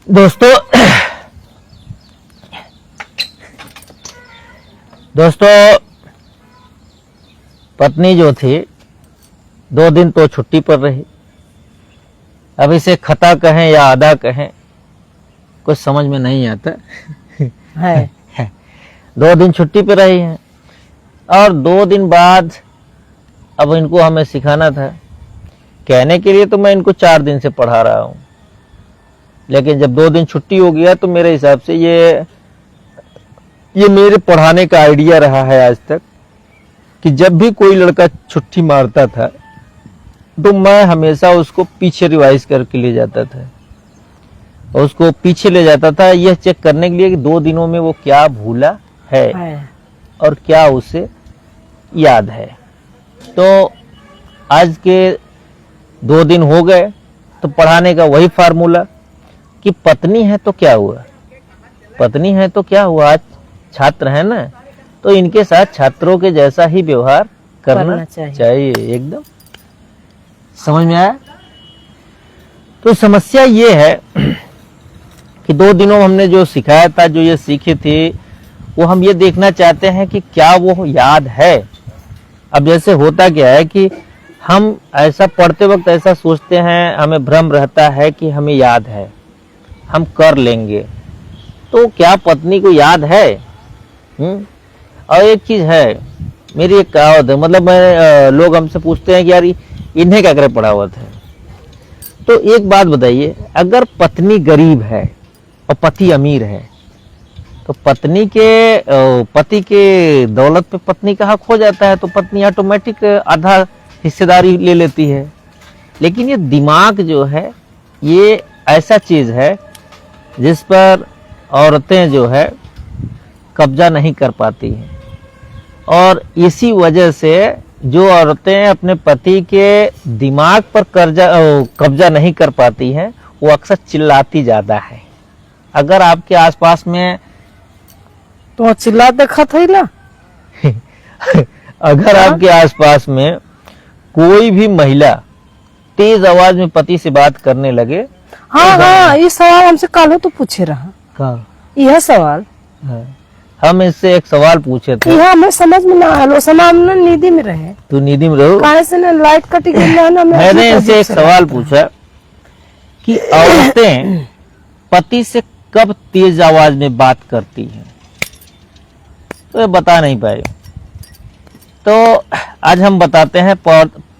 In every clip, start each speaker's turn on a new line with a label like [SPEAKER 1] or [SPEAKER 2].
[SPEAKER 1] दोस्तों पत्नी जो थी 2 दिन तो छुट्टी पर रही। अब इसे खता कहें या अदा कहें कुछ समझ में नहीं आता है। 2 दिन छुट्टी पर रही हैं और 2 दिन बाद अब इनको हमें सिखाना था। कहने के लिए तो मैं इनको 4 दिन से पढ़ा रहा हूँ, लेकिन जब 2 दिन छुट्टी हो गया तो मेरे हिसाब से ये मेरे पढ़ाने का आइडिया रहा है आज तक कि जब भी कोई लड़का छुट्टी मारता था तो मैं हमेशा उसको पीछे रिवाइज करके ले जाता था और उसको पीछे ले जाता था यह चेक करने के लिए कि 2 दिनों में वो क्या भूला है और क्या उसे याद है। तो आज के 2 दिन हो गए तो पढ़ाने का वही फार्मूला कि पत्नी है तो क्या हुआ, पत्नी है तो क्या हुआ, आज छात्र है ना, तो इनके साथ छात्रों के जैसा ही व्यवहार करना चाहिए। एकदम समझ में आया। तो समस्या ये है कि 2 दिनों में हमने जो सिखाया था, जो ये सीखे थे, वो हम ये देखना चाहते हैं कि क्या वो याद है। अब जैसे होता क्या है कि हम ऐसा पढ़ते वक्त ऐसा सोचते हैं, हमें भ्रम रहता है कि हमें याद है, हम कर लेंगे। तो क्या पत्नी को याद है? और एक चीज है, मेरी एक कहावत है, मतलब मैं लोग हमसे पूछते हैं कि यार इन्हें क्या करे पढ़ा हुआ था। तो एक बात बताइए, अगर पत्नी गरीब है और पति अमीर है तो पति के दौलत पे पत्नी का हक हो जाता है, तो पत्नी ऑटोमेटिक आधा हिस्सेदारी ले लेती है। लेकिन ये दिमाग जो है ये ऐसा चीज है जिस पर औरतें जो है कब्जा नहीं कर पाती हैं, और इसी वजह से जो औरतें अपने पति के दिमाग पर कब्जा नहीं कर पाती हैं वो अक्सर चिल्लाती ज्यादा है। अगर आपके आसपास में
[SPEAKER 2] तो चिल्ला देखा था ना
[SPEAKER 1] अगर आपके आसपास में कोई भी महिला तेज आवाज में पति से बात करने लगे,
[SPEAKER 2] हाँ, ये सवाल हमसे कल तो पूछे रहा, यह सवाल
[SPEAKER 1] हम इससे एक सवाल पूछे थे,
[SPEAKER 2] यह हमें समझ में ना आया। समय हमने नींदी में रहे,
[SPEAKER 1] तू नींदी में रहो,
[SPEAKER 2] कहाँ से लाइट कटी गई ना।
[SPEAKER 1] मैंने इनसे एक सवाल पूछा कि औरतें पति से कब तेज आवाज में बात करती हैं, तो ये बता नहीं पाए। तो आज हम बताते हैं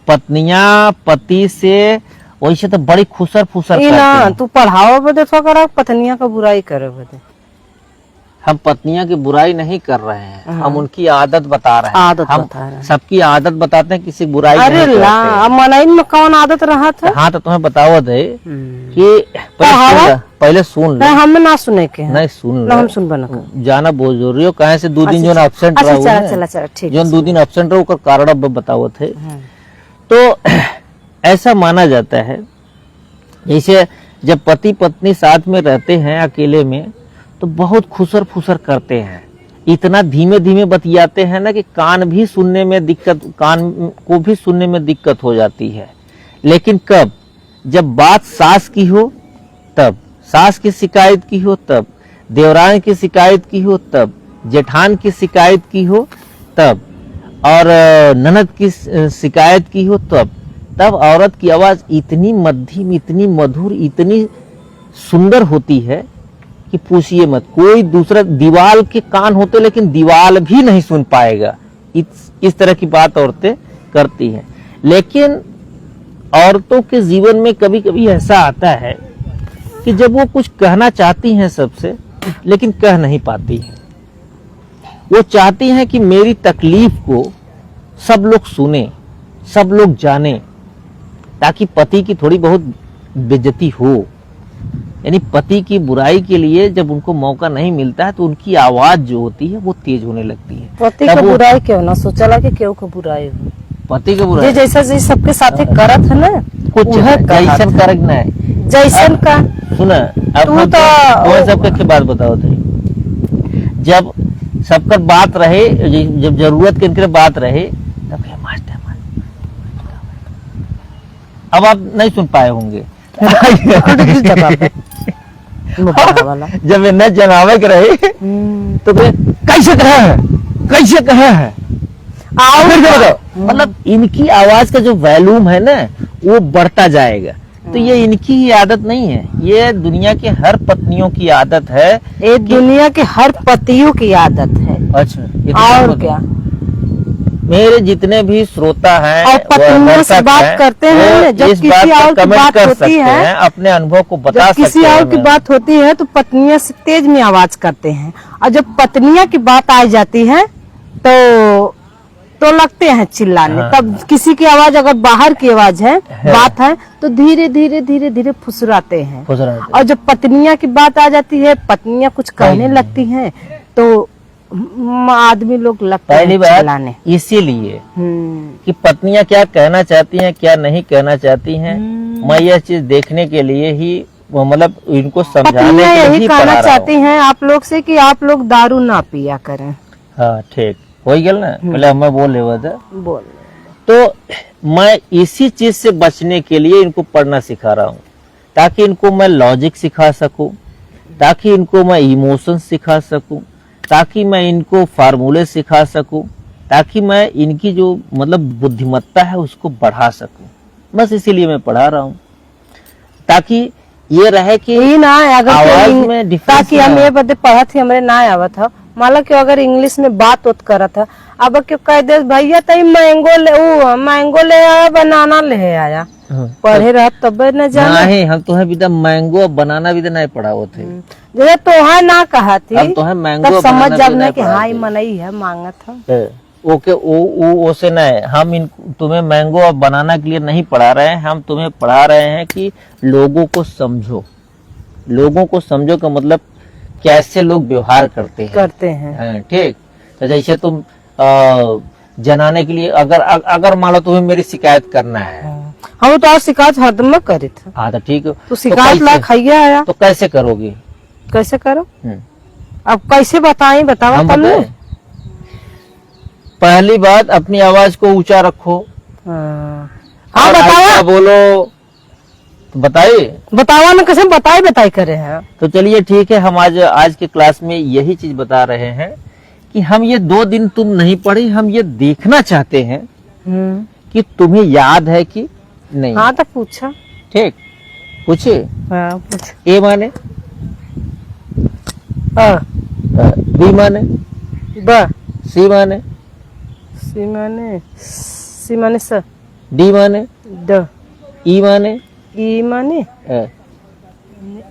[SPEAKER 1] पत्नियां पति से वैसे तो बड़ी खुसर फुसर करती हैं।
[SPEAKER 2] तू पढ़ाओ बदे तो कर पत्नियां का बुराई करे बदे।
[SPEAKER 1] हम पत्नियां की बुराई नहीं कर रहे हैं, हम उनकी आदत बता रहे हैं। हम सबकी आदत बताते हैं, किसी बुराई नहीं करते।
[SPEAKER 2] अब मनाई में कौन आदत रहा था?
[SPEAKER 1] हाँ, तो तुम्हें बतावत है कि पहले सुन ले।
[SPEAKER 2] हमें ना सुने के
[SPEAKER 1] नहीं सुन
[SPEAKER 2] हम सुन बना
[SPEAKER 1] जाना बहुत जरूरी हो। कहे से 2 दिन जो एब्सेंट रहा, जो 2 दिन एब्सेंट रहा कारण अब बतावत है। तो ऐसा माना जाता है जैसे जब पति पत्नी साथ में रहते हैं अकेले में तो बहुत खुसर फुसर करते हैं, इतना धीमे धीमे बतियाते हैं ना कि कान को भी सुनने में दिक्कत हो जाती है। लेकिन कब? जब बात सास की हो तब, सास की शिकायत की हो तब, देवरान की शिकायत की हो तब, जेठान की शिकायत की हो तब, और ननद की शिकायत की हो तब औरत की आवाज इतनी मध्यम, इतनी मधुर, इतनी सुंदर होती है कि पूछिए मत। कोई दूसरा दीवाल के कान होते लेकिन दीवाल भी नहीं सुन पाएगा, इस तरह की बात औरतें करती हैं। लेकिन औरतों के जीवन में कभी कभी ऐसा आता है कि जब वो कुछ कहना चाहती हैं सबसे, लेकिन कह नहीं पाती हैं। वो चाहती हैं कि मेरी तकलीफ को सब लोग सुने, सब लोग जाने, ताकि पति की थोड़ी बहुत बेइज्जती हो। यानी पति की बुराई के लिए जब उनको मौका नहीं मिलता है तो उनकी आवाज जो होती है वो तेज होने लगती है।
[SPEAKER 2] पति का बुराई क्यों ना सोचला कि क्यों का बुराई हो,
[SPEAKER 1] पति का बुराई
[SPEAKER 2] जैसा सबके साथ करत है ना,
[SPEAKER 1] कुछ जैसन करक ना है
[SPEAKER 2] जैसन का।
[SPEAKER 1] सुना, अब तो सबके बात बताओ थे, जब सबका बात रहे, जब जरूरत के इनके बात रहे तब मास्टर अब आप नहीं सुन पाए होंगे
[SPEAKER 2] बड़ा वाला।
[SPEAKER 1] जब ये न जनावे के रहे तो फिर कैसे कहा है, कैसे कहा है।
[SPEAKER 2] आओ
[SPEAKER 1] फिर क्या बताओ? मतलब इनकी आवाज का जो वॉल्यूम है ना वो बढ़ता जाएगा। तो ये इनकी ही आदत नहीं है, ये दुनिया के हर पत्नियों की आदत है।
[SPEAKER 2] ये दुनिया के हर पतियों की आदत है।
[SPEAKER 1] अच्छा, ये तो
[SPEAKER 2] और
[SPEAKER 1] सब
[SPEAKER 2] क्या।
[SPEAKER 1] मेरे जितने भी श्रोता हैं
[SPEAKER 2] और पत्नियों से
[SPEAKER 1] दर्शक
[SPEAKER 2] बात
[SPEAKER 1] हैं,
[SPEAKER 2] करते हैं
[SPEAKER 1] वो
[SPEAKER 2] ना, जब
[SPEAKER 1] इस
[SPEAKER 2] किसी
[SPEAKER 1] बात पर
[SPEAKER 2] और की
[SPEAKER 1] कमेंट
[SPEAKER 2] बात
[SPEAKER 1] कर
[SPEAKER 2] होती
[SPEAKER 1] सकते
[SPEAKER 2] है,
[SPEAKER 1] हैं, अपने अनुभव को बता
[SPEAKER 2] जब
[SPEAKER 1] सकते हैं।
[SPEAKER 2] किसी और की
[SPEAKER 1] हमें।
[SPEAKER 2] बात होती है तो पत्नियां से तेज में आवाज करते हैं, और जब पत्नियां की बात आ जाती है तो लगते हैं चिल्लाने।
[SPEAKER 1] हाँ।
[SPEAKER 2] तब किसी की आवाज अगर बाहर की आवाज है, बात है, तो धीरे धीरे धीरे धीरे फुसराते हैं।
[SPEAKER 1] खुश रहते हैं।
[SPEAKER 2] और जब पत्नियां की बात आ जाती है, पत्नियां कुछ कहने लगती हैं, तो आदमी लोग लगते
[SPEAKER 1] पहली
[SPEAKER 2] हैं
[SPEAKER 1] बात
[SPEAKER 2] चिल्लाने।
[SPEAKER 1] इसीलिए
[SPEAKER 2] हम्म,
[SPEAKER 1] कि पत्नियां क्या कहना चाहती हैं, क्या नहीं कहना चाहती हैं, मैं यह चीज देखने के लिए ही मतलब इनको समझाने
[SPEAKER 2] पत्नियां
[SPEAKER 1] के लिए
[SPEAKER 2] यही
[SPEAKER 1] ही
[SPEAKER 2] कहना
[SPEAKER 1] पढ़ा रहा
[SPEAKER 2] चाहती
[SPEAKER 1] हूँ।
[SPEAKER 2] हैं आप लोग से कि आप लोग दारू ना पिया करें।
[SPEAKER 1] हाँ ठीक, हो गया ना, पहले हमें बोल रहे थे।
[SPEAKER 2] बोल।
[SPEAKER 1] तो मैं इसी चीज से बचने के लिए इनको पढ़ना सिखा रहा हूँ, ताकि इनको मैं लॉजिक सिखा सकूं, ताकि इनको मैं इमोशन सिखा सकूं, ताकि मैं इनको फार्मूले सिखा सकूं, ताकि मैं इनकी जो मतलब बुद्धिमत्ता है उसको बढ़ा सकूं। बस इसीलिए मैं पढ़ा रहा हूँ, ताकि ये रहे कि
[SPEAKER 2] ये ना अगर
[SPEAKER 1] आवाज
[SPEAKER 2] कोई-
[SPEAKER 1] में डिफरेंस
[SPEAKER 2] ताकि हम ये बदे पढ़ा थी, हमरे ना आवा था। मान लो कि अगर इंग्लिश में बात उत करा था, अब क्यों कह दे भैया तई मैंगो ले आया, बनाना ले आया, पढ़े रहा तब न जाना।
[SPEAKER 1] नहीं, हम तो है विदा मैंगो बनाना भी तो नहीं पढ़ा वो थे।
[SPEAKER 2] जैसे तोहा ना कहा थी,
[SPEAKER 1] हम तो है मैंगो
[SPEAKER 2] तब समझ
[SPEAKER 1] बनाना
[SPEAKER 2] जब
[SPEAKER 1] भी
[SPEAKER 2] न
[SPEAKER 1] नहीं
[SPEAKER 2] कि
[SPEAKER 1] पढ़ा
[SPEAKER 2] हाँ
[SPEAKER 1] थे।
[SPEAKER 2] मनई है मांगत था।
[SPEAKER 1] ओके, वो से नहीं, हम तुम्हें मैंगो और बनाना के लिए नहीं पढ़ा रहे हैं, हम तुम्हें पढ़ा रहे हैं कि लोगों को समझो। लोगों को समझो का मतलब कैसे लोग व्यवहार करते हैं। हाँ, ठीक। तो जैसे तुम जनाने के लिए अगर मान लो तुम्हें मेरी शिकायत करना है,
[SPEAKER 2] हम तो आज शिकायत हरदम करे थे।
[SPEAKER 1] हाँ तो ठीक है,
[SPEAKER 2] तो शिकायत ला खाइया आया,
[SPEAKER 1] तो कैसे करोगे?
[SPEAKER 2] कैसे करो? अब कैसे बताएं, बताओ
[SPEAKER 1] हम
[SPEAKER 2] तब
[SPEAKER 1] बताएं?
[SPEAKER 2] ना।
[SPEAKER 1] पहली बात, अपनी आवाज को ऊंचा रखो।
[SPEAKER 2] हाँ
[SPEAKER 1] और
[SPEAKER 2] बताओ,
[SPEAKER 1] ऐसा बोलो, तो बताइए।
[SPEAKER 2] बतावा ना, कैसे बताई करे हैं।
[SPEAKER 1] तो चलिए ठीक है, हम आज के क्लास में यही चीज बता रहे हैं कि हम ये 2 दिन तुम नहीं पढ़ी, हम ये देखना चाहते हैं कि तुम्हें याद है कि नहीं।
[SPEAKER 2] हाँ तो पूछा।
[SPEAKER 1] ठीक, पूछिए।
[SPEAKER 2] हाँ पूछ।
[SPEAKER 1] ए माने, बी माने,
[SPEAKER 2] ब,
[SPEAKER 1] सी माने,
[SPEAKER 2] सी माने स,
[SPEAKER 1] डी माने,
[SPEAKER 2] ड,
[SPEAKER 1] ई माने,
[SPEAKER 2] ई माने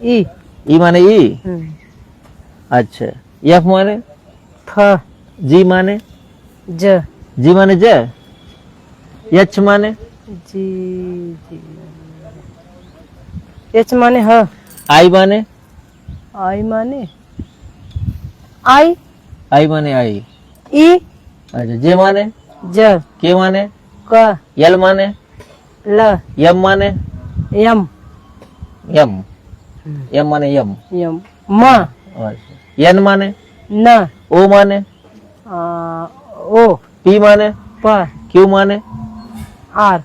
[SPEAKER 2] ई,
[SPEAKER 1] ई माने ई। अच्छा, एफ माने,
[SPEAKER 2] फ,
[SPEAKER 1] जी माने,
[SPEAKER 2] ज,
[SPEAKER 1] जी माने ज, एच माने,
[SPEAKER 2] जी, एच माने ह,
[SPEAKER 1] आई माने,
[SPEAKER 2] आई माने आई,
[SPEAKER 1] आई माने आई।
[SPEAKER 2] ई,
[SPEAKER 1] अच्छा, जे माने,
[SPEAKER 2] ज,
[SPEAKER 1] के माने,
[SPEAKER 2] क,
[SPEAKER 1] यल माने,
[SPEAKER 2] ल,
[SPEAKER 1] यम माने,
[SPEAKER 2] यम,
[SPEAKER 1] यम, यम माने यम।
[SPEAKER 2] यम, म,
[SPEAKER 1] अच्छा, एन माने,
[SPEAKER 2] न,
[SPEAKER 1] ओ माने,
[SPEAKER 2] ओ,
[SPEAKER 1] पी माने,
[SPEAKER 2] प,
[SPEAKER 1] क्यू माने,
[SPEAKER 2] आर,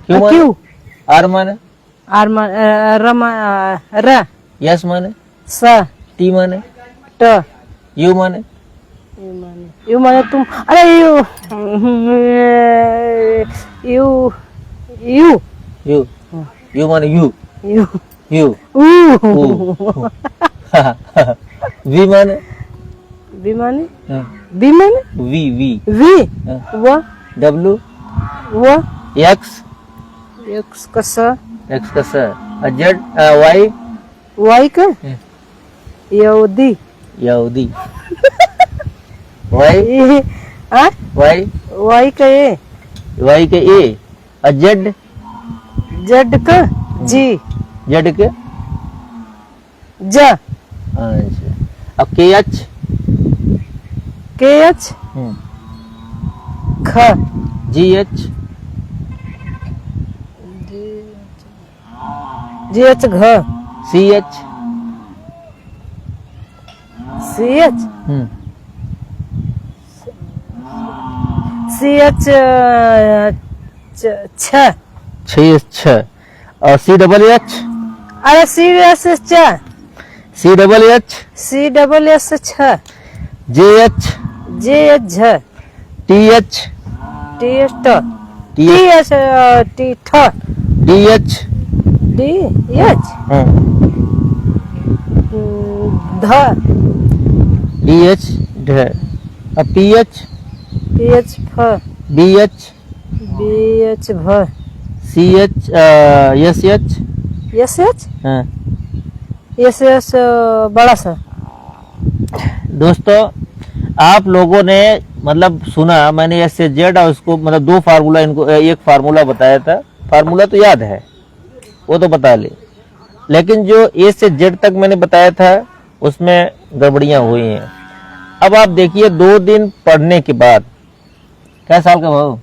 [SPEAKER 1] क्यू माने,
[SPEAKER 2] क्यू,
[SPEAKER 1] आर माने,
[SPEAKER 2] आर र,
[SPEAKER 1] यस माने,
[SPEAKER 2] स,
[SPEAKER 1] टी माने,
[SPEAKER 2] ट,
[SPEAKER 1] यू माने,
[SPEAKER 2] यू माने तुम, अरे यू, यू,
[SPEAKER 1] यू, यू माने यू,
[SPEAKER 2] यू,
[SPEAKER 1] यू,
[SPEAKER 2] ऊ,
[SPEAKER 1] वी माने,
[SPEAKER 2] बी माने,
[SPEAKER 1] हाँ,
[SPEAKER 2] बी माने,
[SPEAKER 1] वी वी,
[SPEAKER 2] वी,
[SPEAKER 1] हाँ,
[SPEAKER 2] व,
[SPEAKER 1] डब्ल्यू,
[SPEAKER 2] व,
[SPEAKER 1] एक्स,
[SPEAKER 2] एक्स का स,
[SPEAKER 1] एक्स का स, जेड, वाई,
[SPEAKER 2] वाई का यहूदी,
[SPEAKER 1] यहूदी, वाई, वाई,
[SPEAKER 2] वाई का ए,
[SPEAKER 1] वाई के ए, जेड,
[SPEAKER 2] जेड का जी,
[SPEAKER 1] जेड के,
[SPEAKER 2] ज,
[SPEAKER 1] अच्छा, अब के एच,
[SPEAKER 2] के एच, ख,
[SPEAKER 1] जी एच,
[SPEAKER 2] जी एच घ,
[SPEAKER 1] C H,
[SPEAKER 2] C H, C H छ,
[SPEAKER 1] छ, और सी डबल एच,
[SPEAKER 2] अरे सी एच च,
[SPEAKER 1] CHH
[SPEAKER 2] CSS 6
[SPEAKER 1] JH
[SPEAKER 2] JH
[SPEAKER 1] TH
[SPEAKER 2] TS
[SPEAKER 1] TH
[SPEAKER 2] TS T
[SPEAKER 1] DH
[SPEAKER 2] DH
[SPEAKER 1] हाँ,
[SPEAKER 2] ध
[SPEAKER 1] DH ढ अब PH
[SPEAKER 2] PH फ
[SPEAKER 1] BH
[SPEAKER 2] BH भ
[SPEAKER 1] CH SH
[SPEAKER 2] SS
[SPEAKER 1] हाँ।
[SPEAKER 2] SS बड़ा सा।
[SPEAKER 1] दोस्तों आप लोगों ने मतलब सुना, मैंने एस से जेड और उसको मतलब दो फार्मूला, इनको एक फार्मूला बताया था, फार्मूला तो याद है वो तो बता ले, लेकिन जो ए से जेड तक मैंने बताया था उसमें गड़बड़ियां हुई हैं। अब आप देखिए 2 दिन पढ़ने के बाद, क्या साल का भाव?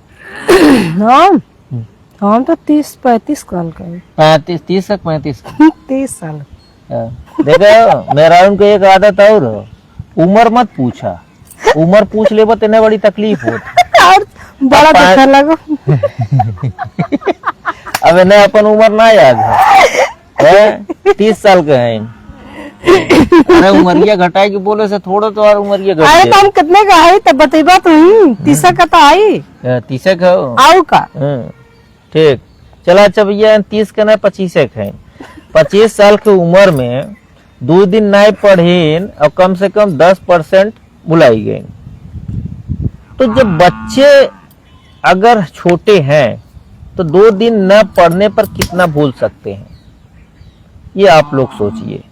[SPEAKER 2] हम तो 30-35 साल का है।
[SPEAKER 1] 35 30 तक 35
[SPEAKER 2] 30 साल।
[SPEAKER 1] देखो मेरा उनको एक आदत और उम्र मत पूछा, उम्र पूछ ले तेने बड़ी तकलीफ होती।
[SPEAKER 2] और बड़ा देखा लगो।
[SPEAKER 1] अब इन्हें अपन उम्र ना याद है 30 साल के हैं। अरे उमरिया घटाए की बोले से थोड़ा तो और उमरिया घट
[SPEAKER 2] अरे तो हम कितने का है तब बतेबा तो ही 30 का तो आई
[SPEAKER 1] 30 का
[SPEAKER 2] आओ का।
[SPEAKER 1] ठीक चला। अच्छा भैया 30 का ना 25 है। 25 साल की उम्र में 2 दिन नहीं पढ़ीन और कम से कम 10% भुलाई गई। तो जब बच्चे अगर छोटे हैं तो 2 दिन न पढ़ने पर कितना भूल सकते हैं, ये आप लोग सोचिए,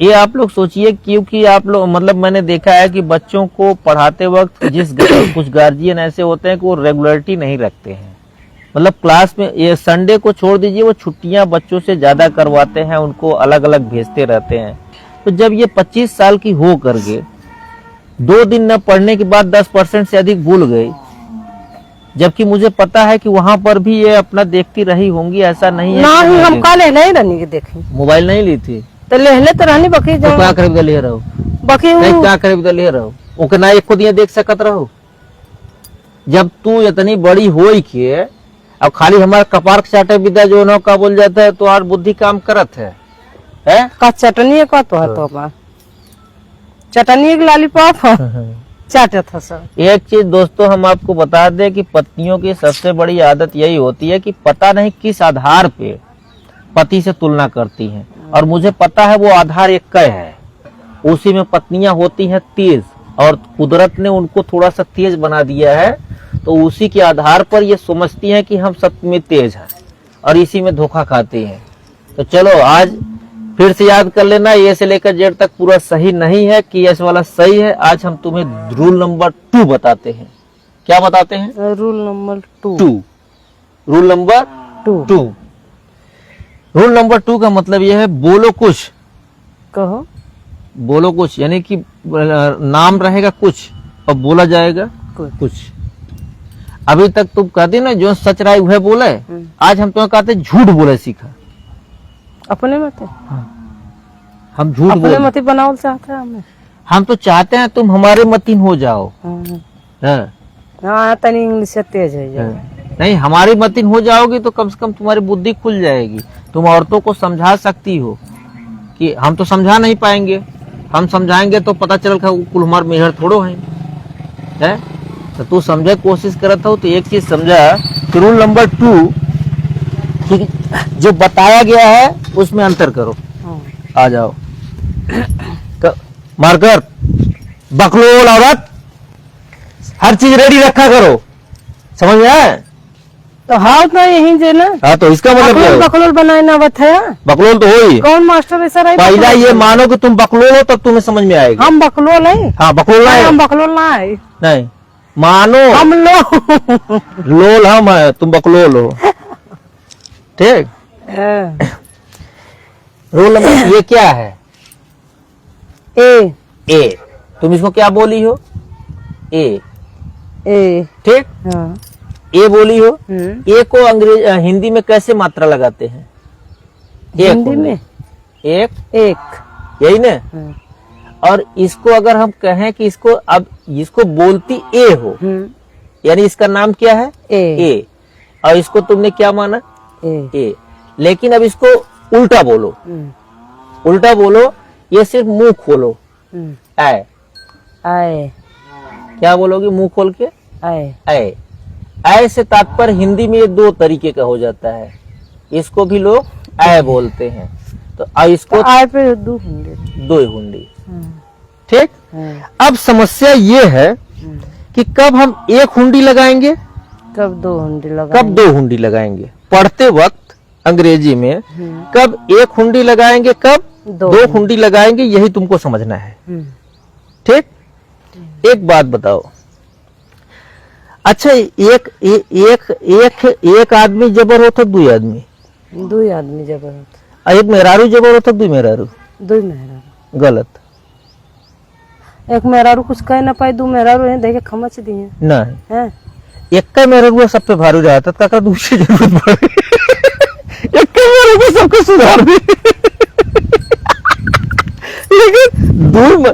[SPEAKER 1] ये आप लोग सोचिए। क्योंकि आप लोग मतलब मैंने देखा है कि बच्चों को पढ़ाते वक्त कुछ गार्जियन ऐसे होते हैं कि वो रेगुलरिटी नहीं रखते हैं। मतलब क्लास में ये संडे को छोड़ दीजिए, वो छुट्टियां बच्चों से ज्यादा करवाते हैं, उनको अलग अलग भेजते रहते हैं। तो जब ये 25 साल की हो करके 2 दिन न पढ़ने के बाद 10% से अधिक भूल गई, जबकि मुझे पता है कि वहां पर भी ये अपना देखती रही होंगी, ऐसा नहीं है।
[SPEAKER 2] ना ही हम काले नहीं रहनी के देखे,
[SPEAKER 1] मोबाइल नहीं ली थी
[SPEAKER 2] तो लेहले तो रहनी बकी
[SPEAKER 1] तो क्या खरीद ले रहो,
[SPEAKER 2] बकी
[SPEAKER 1] नहीं क्या खरीद ले रहो, ओके ना एक खुद ये देख सकत रहो। जब तू इतनी बड़ी होई के अब खाली हमारे कपार चाटे विद्या जो न का बोल जाता है तो और बुद्धि काम करत है
[SPEAKER 2] का चटनी का तो है तो बा चटनी एक लॉलीपॉप चाटे था सब।
[SPEAKER 1] एक चीज दोस्तों हम आपको बता दें कि पत्नियों की सबसे बड़ी आदत यही होती है कि पता नहीं किस आधार पे पति से तुलना करती हैं, और मुझे पता है वो आधार एक है, उसी में पत्नियां होती हैं तेज, और कुदरत ने उनको थोड़ा सा तेज बना दिया है, तो उसी के आधार पर ये समझती हैं कि हम सब में तेज हैं और इसी में धोखा खाती हैं। तो चलो आज फिर से याद कर लेना, ए से लेकर जेड तक पूरा सही नहीं है कि एस वाला सही है। आज हम तुम्हें रूल नंबर 2 बताते हैं। क्या बताते हैं?
[SPEAKER 2] Rule number 2।
[SPEAKER 1] Rule number 2। Rule number 2 का मतलब यह है बोलो कुछ,
[SPEAKER 2] कहो
[SPEAKER 1] बोलो कुछ, यानी कि नाम रहेगा कुछ और बोला जाएगा कुछ। अभी तक तुम कहते ना जो सच रहा है वह बोले, आज हम तुम्हें कहते झूठ बोले सीखा।
[SPEAKER 2] अपने मत
[SPEAKER 1] हम झूठ बोले,
[SPEAKER 2] अपने मत बनाओ चाहते हैं हमें।
[SPEAKER 1] हम तो चाहते हैं तुम हमारे मतीन हो जाओ।
[SPEAKER 2] हाँ तनी इंग्लिश से तेज है।
[SPEAKER 1] नहीं हमारी मतीन हो जाओगी तो कम से कम तुम्हारी बुद्धि खुल जाएगी, तुम औरतों को समझा सकती हो। कि हम तो समझा नहीं पाएंगे, हम समझाएंगे तो पता चल कुल हमारे मेहर थोड़ो है? तो तू समझे कोशिश करता हो। तो एक चीज समझा कि रूल नंबर 2 कि जो बताया गया है उसमें अंतर करो। आ जाओ मार्कर, बकलोल औरत, हर चीज रेडी रखा करो, समझ में आया?
[SPEAKER 2] तो हाँ तो यही जे ना।
[SPEAKER 1] हाँ तो इसका मतलब क्या है?
[SPEAKER 2] बकलोल बनाए ना बताया,
[SPEAKER 1] बकलोल तो हो ही।
[SPEAKER 2] कौन मास्टर ऐसा रहे?
[SPEAKER 1] पहला ये मानो कि तुम बकलोल हो तब तुम्हें समझ में आएगा।
[SPEAKER 2] हम बकलोल है।
[SPEAKER 1] हाँ बकलोल है,
[SPEAKER 2] हम बकलोल ना है।
[SPEAKER 1] नहीं मानो
[SPEAKER 2] हम लोग
[SPEAKER 1] लोल हम है, तुम बकलोल हो। ठीक। रोल नंबर ये क्या है? ए। तुम इसको क्या बोली हो? ए। ठीक।
[SPEAKER 2] हाँ।
[SPEAKER 1] ए बोली हो। ए को हिंदी में कैसे मात्रा लगाते हैं?
[SPEAKER 2] हिंदी में
[SPEAKER 1] एक यही ना। और इसको अगर हम कहें कि इसको अब इसको बोलती ए हो, यानी इसका नाम क्या है? ए। और इसको तुमने क्या माना? ए। लेकिन अब इसको उल्टा बोलो, उल्टा बोलो, ये सिर्फ मुंह खोलो, आए।
[SPEAKER 2] आए।
[SPEAKER 1] क्या बोलोगे मुंह खोल के?
[SPEAKER 2] आए।
[SPEAKER 1] आए। आए से तात्पर्य हिंदी में ये दो तरीके का हो जाता है, इसको भी लोग आए बोलते हैं। तो इसको
[SPEAKER 2] आए पे दो हुंडी।
[SPEAKER 1] दो हुंडी, ठीक। अब समस्या ये है कि कब हम एक हुंडी लगाएंगे,
[SPEAKER 2] कब दो हुंडी लगाएंगे,
[SPEAKER 1] कब दो हुंडी लगाएंगे। पढ़ते वक्त अंग्रेजी में कब एक हुंडी लगाएंगे, कब दो हुंडी लगाएंगे, यही तुमको समझना है, ठीक। एक बात बताओ, अच्छा एक आदमी जबर होता, दो आदमी,
[SPEAKER 2] दो आदमी जबर होता,
[SPEAKER 1] एक मेहरारू जबर होता, दो मेहरारू,
[SPEAKER 2] दो मेहरारू।
[SPEAKER 1] गलत।
[SPEAKER 2] एक मेहरारू कुछ कह ना पाए, दो मेहरारू है देखे खमच दिए
[SPEAKER 1] नहीं
[SPEAKER 2] हैं।
[SPEAKER 1] एक का मेहरारू सब पे भारी रहता, काका दूसरी जरूरत पड़े एक का मेहरारू सबको सुधार दे लेकिन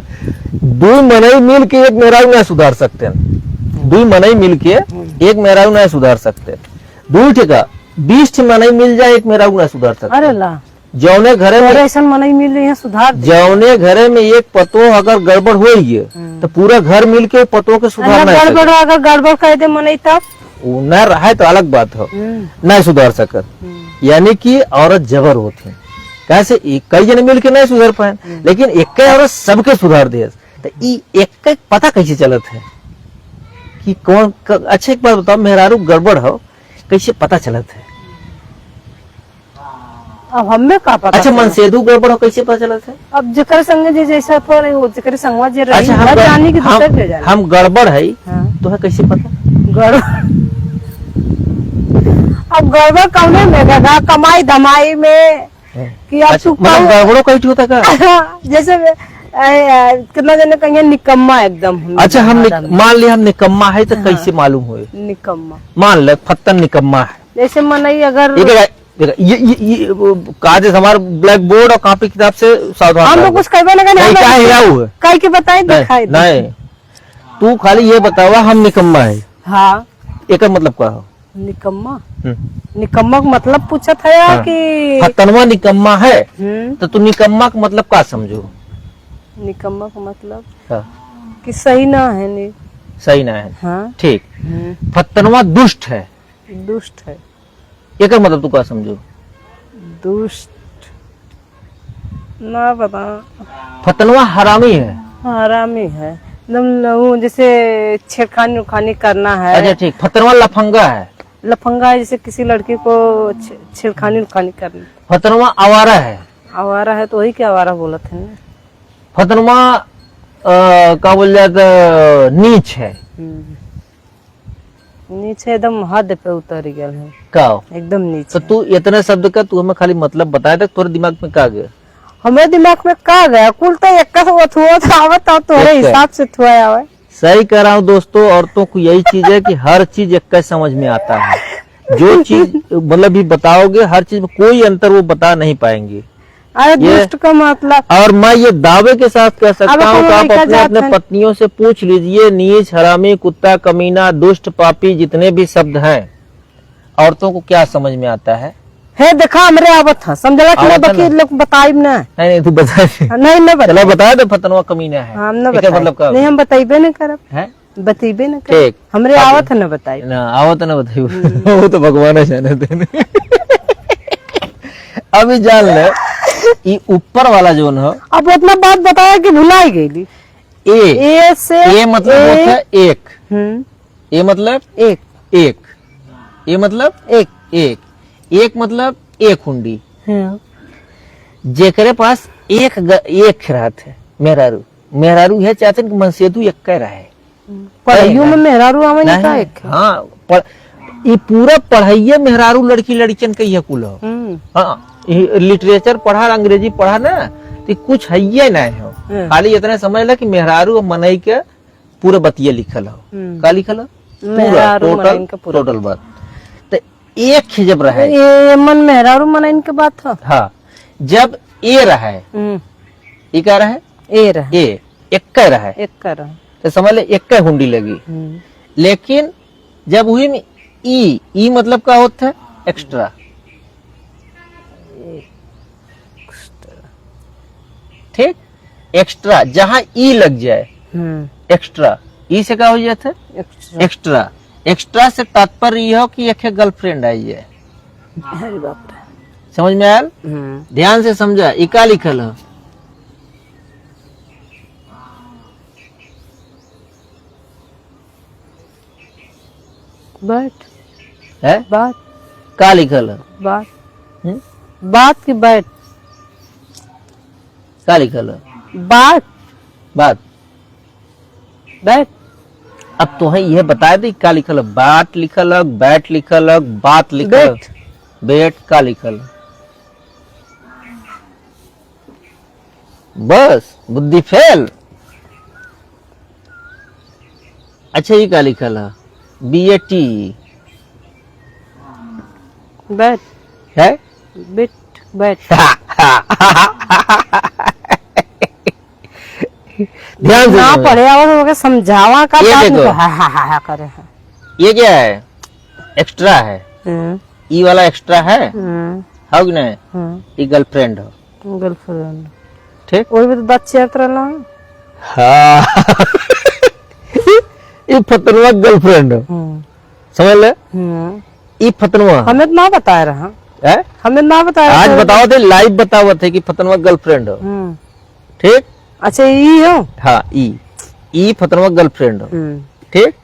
[SPEAKER 1] दो मनई मिल के एक मेहरारू नहीं सुधार सकते, दो मनई मिल के एक मेहरारू नहीं सुधार सकते। दो ठेका 20 मनई मिल जाए, एक मेहरारू नहीं सुधार सकते।
[SPEAKER 2] अरे ला,
[SPEAKER 1] जौने घरे में
[SPEAKER 2] ऐसा मनई मिल रही है सुधार दे।
[SPEAKER 1] जौने घरे में एक पतो अगर गड़बड़ हो गई तो पूरा घर मिल के पतो के सुधार नहीं
[SPEAKER 2] गड़बड़ अगर गड़बड़ कह दे मनई तब
[SPEAKER 1] न रहा है तो अलग बात हो, नहीं सुधार सकत। यानी कि औरत जबर होती है, कैसे कई जने मिल के नहीं सुधार पाए, लेकिन एक औरत सबके सुधार दे। तो एक पता कैसे चलत है कि कौन अच्छा एक बात बताओ, मेहरारू गड़बड़ हो कैसे पता चलत है?
[SPEAKER 2] अब हमें का पता।
[SPEAKER 1] अच्छा मनसेधु गड़बड़ हो कैसे पता चलत है?
[SPEAKER 2] अब जेकर संग जे जैसा पर हो जेकर संगवा जे रही
[SPEAKER 1] अच्छा
[SPEAKER 2] है जानी की दूसरे के जानी।
[SPEAKER 1] हम गड़बड़ है
[SPEAKER 2] हाँ।
[SPEAKER 1] तो है कैसे पता?
[SPEAKER 2] गड़बड़ अब गड़बड़ कौने में गधा कमाई धमाई में कि अब
[SPEAKER 1] अच्छा,
[SPEAKER 2] तू
[SPEAKER 1] मतलब गड़बड़ों कैसे होता का?
[SPEAKER 2] जैसे कितना जने कहिए निकम्मा एकदम।
[SPEAKER 1] अच्छा मान लिया हम निकम्मा है तो कैसे मालूम हुए?
[SPEAKER 2] निकम्मा
[SPEAKER 1] मान ले फत्तन निकम्मा है,
[SPEAKER 2] जैसे मनई अगर
[SPEAKER 1] ये कागज हमारे ब्लैक बोर्ड और कॉपी किताब से सावधान।
[SPEAKER 2] हम लोग कुछ कहबे ना कहीं के बताए दिखाई
[SPEAKER 1] नहीं, तू खाली ये बतावा हम निकम्मा है।
[SPEAKER 2] हाँ,
[SPEAKER 1] एक मतलब क्या हो?
[SPEAKER 2] निकम्मा निकम्मा का मतलब पूछा था यार कि
[SPEAKER 1] फत्तनवा निकम्मा है तो तू निकम्मा का मतलब क्या समझो?
[SPEAKER 2] निकम्मा का मतलब कि सही ना है, नहीं
[SPEAKER 1] सही ना है।
[SPEAKER 2] हाँ?
[SPEAKER 1] ठीक। फत्तनवा दुष्ट है,
[SPEAKER 2] दुष्ट है,
[SPEAKER 1] एक मतलब तू क्या समझो?
[SPEAKER 2] दुष्ट ना पता।
[SPEAKER 1] फत्तनवा हरामी है,
[SPEAKER 2] हरामी है एकदम, जैसे छेड़खानी उखानी करना है।
[SPEAKER 1] अच्छा ठीक। फत्तनवा लफंगा है,
[SPEAKER 2] लफंगा है जैसे किसी लड़की को छेड़खानी उखानी करनी।
[SPEAKER 1] फत्तनवा आवारा है,
[SPEAKER 2] आवारा है तो वही क्या आवारा बोला थे ना।
[SPEAKER 1] फत्तनवा क्या बोल जाता नीच है,
[SPEAKER 2] नीचे एकदम हद पे उतर गया है,
[SPEAKER 1] का
[SPEAKER 2] एकदम नीचे।
[SPEAKER 1] तो तू इतने शब्द का तू हमें खाली मतलब बताया था, तोरे दिमाग में क्या गया?
[SPEAKER 2] हमें दिमाग में का गया कुल तो एक आवत तोरे हिसाब से थुआ आवे।
[SPEAKER 1] सही कह रहा हूँ दोस्तों, औरतों को यही चीज है कि हर चीज एक समझ में आता है। जो चीज मतलब भी बताओगे हर चीज में कोई अंतर वो बता नहीं पाएंगे।
[SPEAKER 2] अरे दुष्ट का मतलब,
[SPEAKER 1] और मैं ये दावे के साथ कह सकता हूँ कि आप अपने अपने पत्नियों से पूछ लीजिए, नीच हरामी कुत्ता कमीना दुष्ट पापी जितने भी शब्द हैं औरतों को क्या समझ में आता है?
[SPEAKER 2] देखा हमरे आवत था समझला कि बाकी लोग बताइब ना।
[SPEAKER 1] नहीं तू बता।
[SPEAKER 2] नहीं
[SPEAKER 1] चलो बता दे फतनवा कमीना है।
[SPEAKER 2] हम न बताइब, मतलब का नहीं हम बताइबे न करब है, बतइबे न करब।
[SPEAKER 1] ठीक
[SPEAKER 2] हमरे आवत है न बताइब
[SPEAKER 1] ना, आवत न बताइब वो तो भगवान जाने देने। अभी जान ले ये ऊपर वाला जोन है।
[SPEAKER 2] अब उतना बात बताया कि भुलाई गई। ए से
[SPEAKER 1] ए मतलब होता है एक, ए मतलब
[SPEAKER 2] एक,
[SPEAKER 1] एक, ए मतलब
[SPEAKER 2] एक,
[SPEAKER 1] एक, एक मतलब एक हुंडी। जेकरे पास एक खिरात है मेहरारू, मेहरारू है चाहते मनसेदू एक कह रहा है।
[SPEAKER 2] पढ़ाइयों में मेहरारू आवे नहीं का एक।
[SPEAKER 1] हाँ ये पूरा पढ़ाइया मेहरारू लड़की लड़कियन का यह कुल हो। हाँ लिटरेचर पढ़ा अंग्रेजी पढ़ा ना तो कुछ है ही नहीं हो, खाली इतना समझ ला कि मेहरारू और मनई के पूरा बतिया लिखल हो। का लिखल हो? टोटल बात। तो एक जब रहे
[SPEAKER 2] ये मन मेहरारू मनई के बात था।
[SPEAKER 1] हाँ जब ए रहा है, ये क्या रहा है?
[SPEAKER 2] ए रहा,
[SPEAKER 1] ए एक कह रहा है,
[SPEAKER 2] एक कर रहा
[SPEAKER 1] तो समझ ले एक का हुंडी लगी। लेकिन जब हुई में ई मतलब क्या होता है? एक्स्ट्रा। ठीक। एक्स्ट्रा जहां ई लग जाए, एक्स्ट्रा, ई से क्या हो जाता है एक्स्ट्रा। एक्स्ट्रा से तात्पर्य यह हो कि एक गर्लफ्रेंड आई है।
[SPEAKER 2] अरे बाप रे।
[SPEAKER 1] समझ में आयल? ध्यान से समझा। ई का लिखल है?
[SPEAKER 2] बैठ
[SPEAKER 1] है
[SPEAKER 2] बात,
[SPEAKER 1] का लिखल है?
[SPEAKER 2] बात,
[SPEAKER 1] हम्म?
[SPEAKER 2] बात की बैठ,
[SPEAKER 1] का लिखल है?
[SPEAKER 2] बात,
[SPEAKER 1] बात।
[SPEAKER 2] बैठ।
[SPEAKER 1] अब तो है यह बता दे का लिखल है? बात लिखल है, बैठ लिखल है, बात लिखल है,
[SPEAKER 2] बैठ।
[SPEAKER 1] बैठ का लिखल है? बस बुद्धि फेल। अच्छा ये का लिखल है? BAT
[SPEAKER 2] बैठ,
[SPEAKER 1] है?
[SPEAKER 2] बैठ, बैठ।
[SPEAKER 1] ध्यान से
[SPEAKER 2] ना
[SPEAKER 1] समझो।
[SPEAKER 2] पढ़े और समझावा का
[SPEAKER 1] ये
[SPEAKER 2] बात
[SPEAKER 1] देखो।
[SPEAKER 2] नहीं हा करे है।
[SPEAKER 1] ये क्या है? एक्स्ट्रा है। ई वाला एक्स्ट्रा है, हो कि नहीं? ये गर्लफ्रेंड हो,
[SPEAKER 2] गर्लफ्रेंड।
[SPEAKER 1] ठीक।
[SPEAKER 2] वही भी तो दांत चेप रहा है।
[SPEAKER 1] हाँ। ये फतनवा गर्लफ्रेंड हो, समझ ले? ये फतनवा
[SPEAKER 2] हमें तो ना बताया रहा,
[SPEAKER 1] है?
[SPEAKER 2] हमें ना बताया।
[SPEAKER 1] आज बताओ थे, लाइव बताओ थे कि फतनवा गर्लफ्रेंड हो, ठीक।
[SPEAKER 2] अच्छा ई हो?
[SPEAKER 1] हाँ ई फतनवा गर्लफ्रेंड हो, ठीक।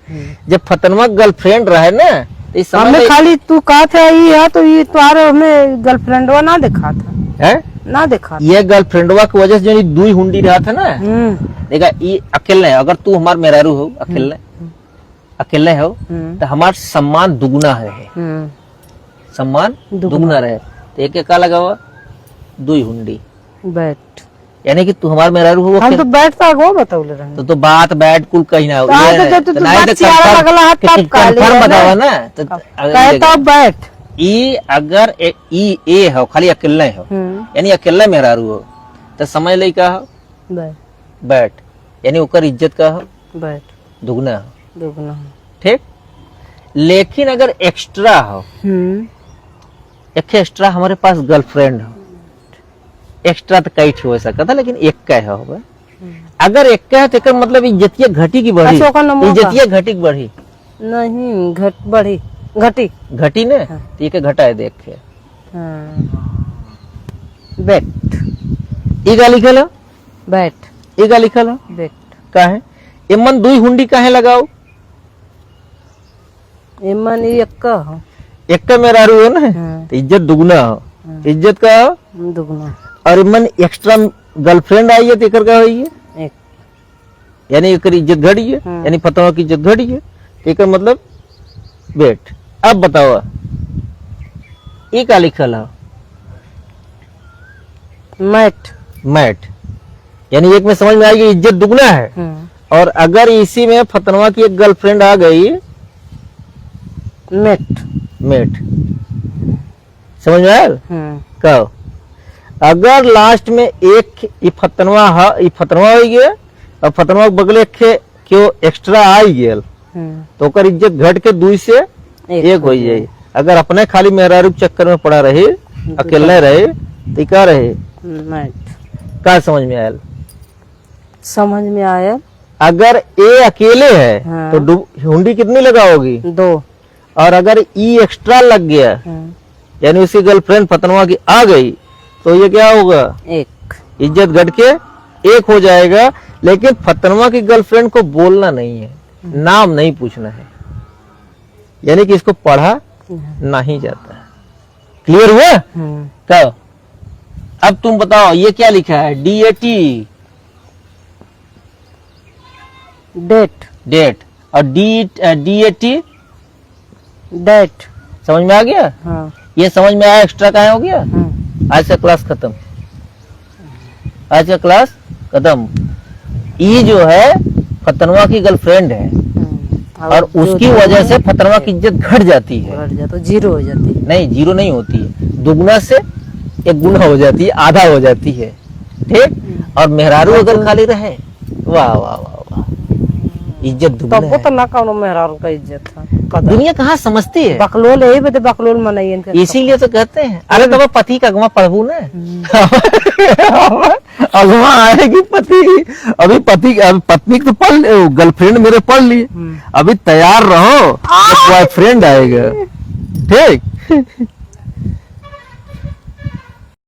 [SPEAKER 1] जब फतनवा गर्लफ्रेंड रहे ना तो इस समय
[SPEAKER 2] हमें खाली तू कहा था ये है तो ये तुम्हारे हमें गर्लफ्रेंड ना देखा था,
[SPEAKER 1] है
[SPEAKER 2] ना देखा था।
[SPEAKER 1] ये गर्लफ्रेंडवा की वजह से जो दुई हुंडी रहा था ना, देखा ये अकेले है। अगर तू हमार मेहरारू हो, अकेले हो तो हमार सम्मान दुगुना है, सम्मान दुगुना रहे। तो एक का लगा हुआ दुई हुंडी।
[SPEAKER 2] बैठ,
[SPEAKER 1] यानी कि तू हमार मेहरारू हो,
[SPEAKER 2] हम तो बैठता गो बताउले रहे।
[SPEAKER 1] तो बात बैठ कुल कहीं ना हो।
[SPEAKER 2] तो आज तो तू बच्चियारा लगला है तब काली
[SPEAKER 1] कंफर्म बतावा ना। तो
[SPEAKER 2] कहता बैठ।
[SPEAKER 1] ई अगर ई ए हो, खाली अकेले हो, यानी अकेले मेहरारू हो, तो समझ ले का हो
[SPEAKER 2] बैठ,
[SPEAKER 1] बैठ, यानी ओकर इज्जत का हो
[SPEAKER 2] बैठ,
[SPEAKER 1] दुगना हो,
[SPEAKER 2] दुगना।
[SPEAKER 1] ठीक। लेकिन अगर एक्स्ट्रा हो, एक एक्स्ट्रा हमारे पास गर्लफ्रेंड हो, एक्स्ट्रा तो कई हो सकता था, लेकिन एक का हो। अगर एक का है तो एकर मतलब इज्जतिया घटी की बढ़ी,
[SPEAKER 2] अच्छा, ओकर नंबर
[SPEAKER 1] इज्जतिया घटी की बढ़ी
[SPEAKER 2] नहीं, घट बढ़ी, घटी
[SPEAKER 1] घटी ने। तो ये घटा है, देख के
[SPEAKER 2] बैठ,
[SPEAKER 1] ई का लिखल है?
[SPEAKER 2] बैठ,
[SPEAKER 1] ई का लिखल है?
[SPEAKER 2] बैठ।
[SPEAKER 1] का है? एमन दुई हुंडी काहे लगाओ?
[SPEAKER 2] एमन ये का हो,
[SPEAKER 1] एक का मेहरारू हो ना, तो इज्जत दुगना हो, इज्जत का हो।
[SPEAKER 2] दुगना।
[SPEAKER 1] और इमन एक्स्ट्रा गर्लफ्रेंड आई है तो एकर का होई है?
[SPEAKER 2] एक,
[SPEAKER 1] यानी एकर इज्जत घटी है, यानी फतवा की इज्जत घटी है। तो एकर मतलब बैठ। अब बताओ ये का लिखल है?
[SPEAKER 2] मैट,
[SPEAKER 1] मैट, यानी एक में समझ में आएगी इज्जत दुगना है। और अगर इसी में फतनवा की एक गर्लफ्रेंड आ गई,
[SPEAKER 2] मेट,
[SPEAKER 1] मेट, समझ में आया? कहो अगर लास्ट में एक ई फतनवा हो गया और फतनवा के बगले क्यों एक्स्ट्रा आई गेल, तो ओकर इज्जत घट के दुई से एक हो जाये। अगर अपने खाली मेहरारू के चक्कर में पड़ा रहे, अकेले रहे, तो क्या रहे?
[SPEAKER 2] मैट।
[SPEAKER 1] का समझ में आयल?
[SPEAKER 2] समझ में आया।
[SPEAKER 1] अगर ए अकेले है तो हुंडी कितनी लगाओगी?
[SPEAKER 2] 2।
[SPEAKER 1] और अगर ई एक्स्ट्रा लग गया, यानी उसकी गर्लफ्रेंड फतनवा की आ गई, तो ये क्या होगा?
[SPEAKER 2] 1।
[SPEAKER 1] इज्जत घट के 1 हो जाएगा। लेकिन फतनवा की गर्लफ्रेंड को बोलना नहीं है, नाम नहीं पूछना है, यानी कि इसको पढ़ा नहीं जाता है। क्लियर हुआ? कहो अब तुम बताओ ये क्या लिखा है? DAT,
[SPEAKER 2] date,
[SPEAKER 1] date. और DAT,
[SPEAKER 2] डेट।
[SPEAKER 1] समझ में आ गया?
[SPEAKER 2] हाँ।
[SPEAKER 1] ये समझ में आया? एक्स्ट्रा कहाँ हो गया? आज का क्लास खत्म, आज का क्लास खत्म। ये जो है फतनवा की गर्लफ्रेंड है, और उसकी वजह से फतनवा की इज्जत घट जाती है,
[SPEAKER 2] घट जाता, 0 हो जाती है।
[SPEAKER 1] नहीं 0 नहीं होती है, दुगुना से 1 गुना हो जाती है, आधा हो जाती है, ठीक। और मेहरारू अगर खाली रहे, वाह वाह वाह वाह, इज्जत दुगना
[SPEAKER 2] तब तो ना कौनो मेहरारू का इज्जत था।
[SPEAKER 1] दुनिया कहाँ समझती है?
[SPEAKER 2] बकलोल यही बते, बकलोल मनाइए।
[SPEAKER 1] इसीलिए तो कहते हैं, अरे तो पति का अगवा पढ़बू ना। अब वहाँ आएगी पति, अभी पत्नी तो गर्लफ्रेंड मेरे पढ़ ली, अभी तैयार रहो जब बॉयफ्रेंड आएगा। ठीक।